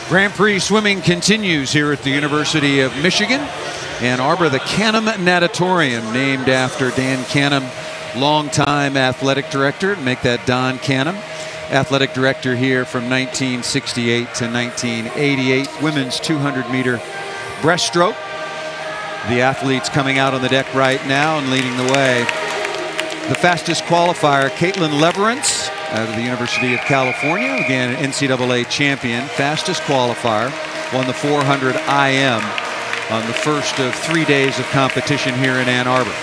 Grand Prix swimming continues here at the University of Michigan, Ann Arbor. The Canham Natatorium, named after Dan Canham, longtime athletic director. Make that Don Canham, athletic director here from 1968 to 1988. Women's 200-meter breaststroke. The athletes coming out on the deck right now and leading the way. The fastest qualifier, Caitlin Leverance, out of the University of California, again an NCAA champion, fastest qualifier, won the 400 IM on the first of 3 days of competition here in Ann Arbor.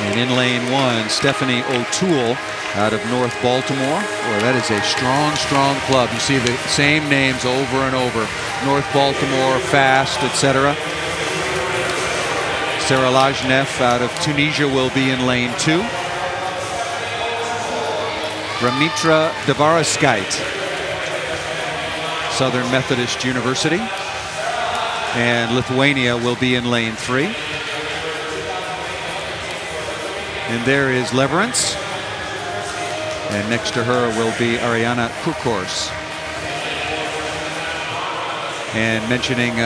And in lane one, Stephanie O'Toole out of North Baltimore. Boy, that is a strong, strong club. You see the same names over and over. North Baltimore, fast, etc. Sarah Lajnev out of Tunisia will be in lane two. Ramitra Devaraskite, Southern Methodist University. And Lithuania will be in lane three. And there is Leverance. And next to her will be Ariana Kukors. And mentioning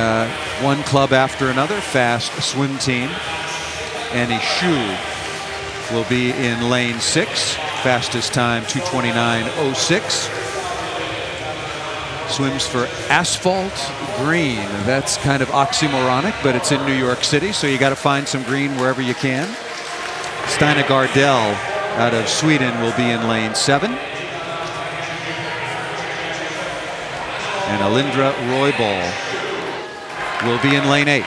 one club after another, fast swim team. Annie Shu will be in lane six. Fastest time 2:29.06. Swims for Asphalt Green. That's kind of oxymoronic, but it's in New York City, so you got to find some green wherever you can. Stina Gardell out of Sweden will be in lane seven. And Alindra Roybal will be in lane eight.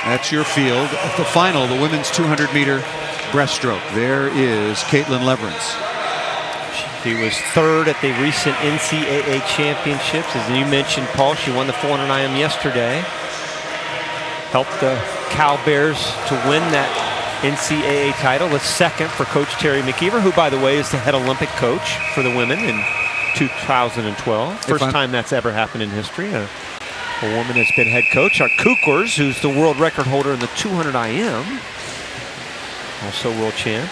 That's your field. The final, the women's 200-meter breaststroke. There is Caitlin Leverance. She was third at the recent NCAA championships. As you mentioned, Paul, she won the 400 IM yesterday. Helped the Cal Bears to win that NCAA title, the second for Coach Terry McKeever, who, by the way, is the head Olympic coach for the women in 2012. First time that's ever happened in history. A woman has been head coach. Our Kukors, who's the world record holder in the 200 IM, also world champ.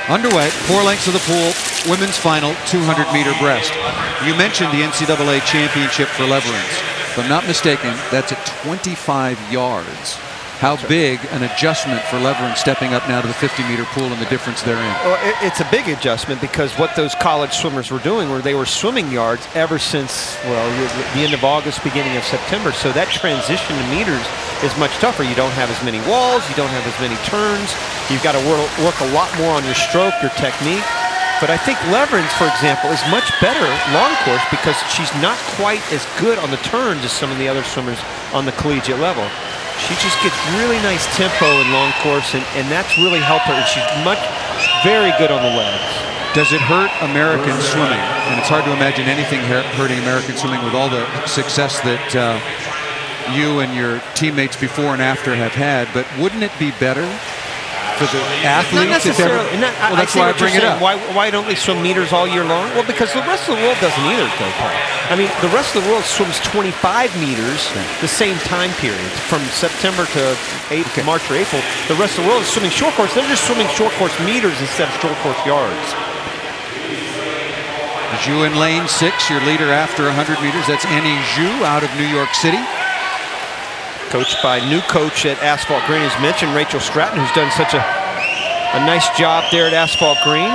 Underway, 4 lengths of the pool, women's final 200-meter breast. You mentioned the NCAA championship for Leverance. If I'm not mistaken, that's at 25 yards. How big an adjustment for Leverance stepping up now to the 50-meter pool and the difference therein? Well, it's a big adjustment because what those college swimmers were doing were they were swimming yards ever since, well, the end of August, beginning of September. So that transition to meters is much tougher. You don't have as many walls, you don't have as many turns. You've got to work a lot more on your stroke, your technique. But I think Leverance, for example, is much better long course because she's not quite as good on the turns as some of the other swimmers on the collegiate level. She just gets really nice tempo in long course, and that's really helped her. And she's very good on the legs. Does it hurt American swimming? And it's hard to imagine anything hurting American swimming with all the success that you and your teammates before and after have had. But wouldn't it be better for the athletes? Not necessarily. Well, that's why I bring it up. Why don't they swim meters all year long? Well, because the rest of the world doesn't either, though, Paul. I mean, the rest of the world swims 25 meters the same time period, from September to March or April. The rest of the world is swimming short course. They're just swimming short course meters instead of short course yards. Zhu in lane six, your leader after 100 meters. That's Annie Zhu out of New York City. Coached by new coach at Asphalt Green, as mentioned, Rachel Stratton, who's done such a nice job there at Asphalt Green.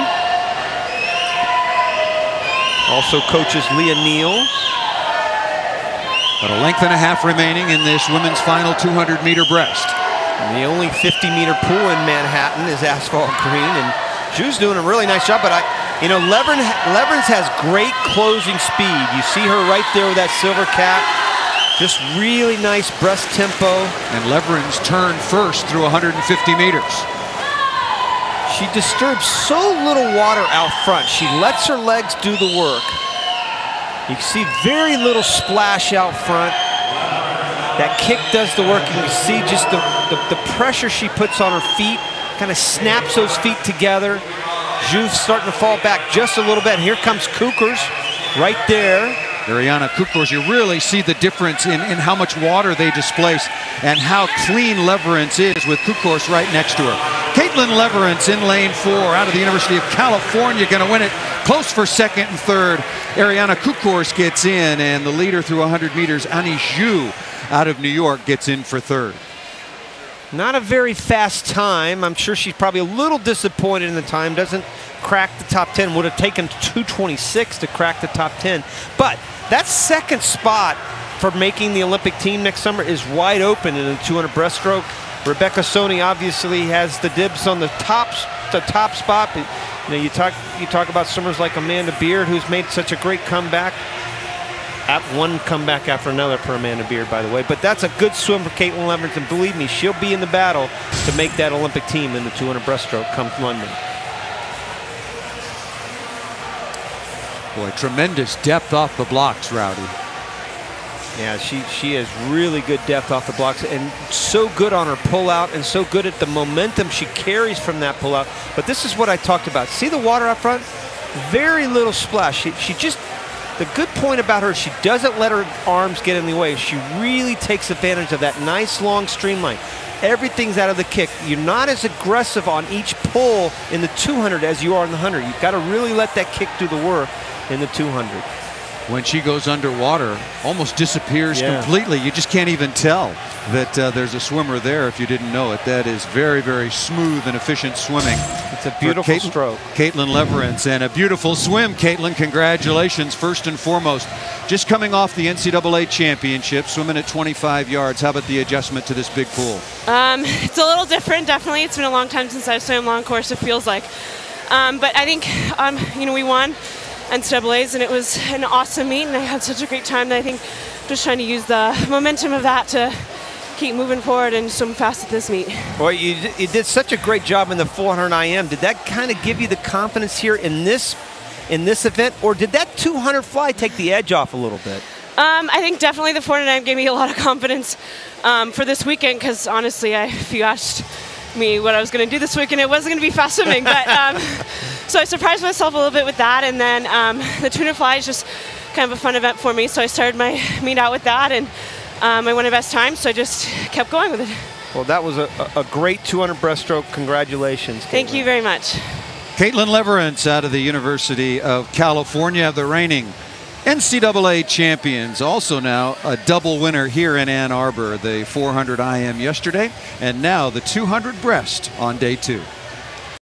Also coaches Leah Neal. About a length and a half remaining in this women's final 200-meter breast. And the only 50-meter pool in Manhattan is Asphalt Green, and Zhu's doing a really nice job. But you know, Leverance has great closing speed. You see her right there with that silver cap. Just really nice breast tempo. And Leverance turned first through 150 meters. She disturbs so little water out front. She lets her legs do the work. You can see very little splash out front. That kick does the work. And you see just the pressure she puts on her feet. Kind of snaps those feet together. Zhu's starting to fall back just a little bit. Here comes Kukors right there. Ariana Kukors, you really see the difference in how much water they displace and how clean Leverance is with Kukors right next to her. Caitlin Caitlin Leverance in lane 4 out of the University of California, going to win it. Close for second and third. Ariana Kukors gets in, and the leader through 100 meters, Annie Zhu, out of New York, gets in for third. Not a very fast time. I'm sure she's probably a little disappointed in the time. Doesn't crack the top 10. Would have taken 2:26 to crack the top 10. But that second spot for making the Olympic team next summer is wide open in the 200 breaststroke. Rebecca Soni obviously has the dibs on the top spot. But, you know, you talk about swimmers like Amanda Beard, who's made such a great comeback. One comeback after another for Amanda Beard, by the way. But that's a good swim for Caitlin Leverance, and believe me, she'll be in the battle to make that Olympic team in the 200 breaststroke come London. Boy, tremendous depth off the blocks, Rowdy. Yeah, she has really good depth off the blocks, and so good on her pullout, and so good at the momentum she carries from that pullout. But this is what I talked about. See the water up front? Very little splash. She just, the good point about her, she doesn't let her arms get in the way. She really takes advantage of that nice long streamline. Everything's out of the kick. You're not as aggressive on each pull in the 200 as you are in the 100. You've got to really let that kick do the work in the 200. When she goes underwater, almost disappears completely. You just can't even tell that there's a swimmer there if you didn't know it. That is very, very smooth and efficient swimming. It's a beautiful stroke. Caitlin Leverance, and a beautiful swim. Caitlin, congratulations first and foremost. Just coming off the NCAA championship, swimming at 25 yards. How about the adjustment to this big pool? It's a little different, definitely. It's been a long time since I've swum long course, it feels like. But I think, you know, we won NCAAs, and it was an awesome meet, and I had such a great time that I think just trying to use the momentum of that to keep moving forward and swim fast at this meet. Boy, you did such a great job in the 400 IM. Did that kind of give you the confidence here in this event, or did that 200 fly take the edge off a little bit? I think definitely the 400 IM gave me a lot of confidence for this weekend, because honestly, if you asked me what I was going to do this weekend, it wasn't going to be fast swimming. But so I surprised myself a little bit with that, and then the 200 fly is just kind of a fun event for me, so I started my meet out with that, and I won my best time, so I just kept going with it. Well, that was a great 200 breaststroke. Congratulations, Caitlin. Thank you very much. Caitlin Leverance out of the University of California, the reigning NCAA champions, also now a double winner here in Ann Arbor. The 400 IM yesterday, and now the 200 breast on day 2.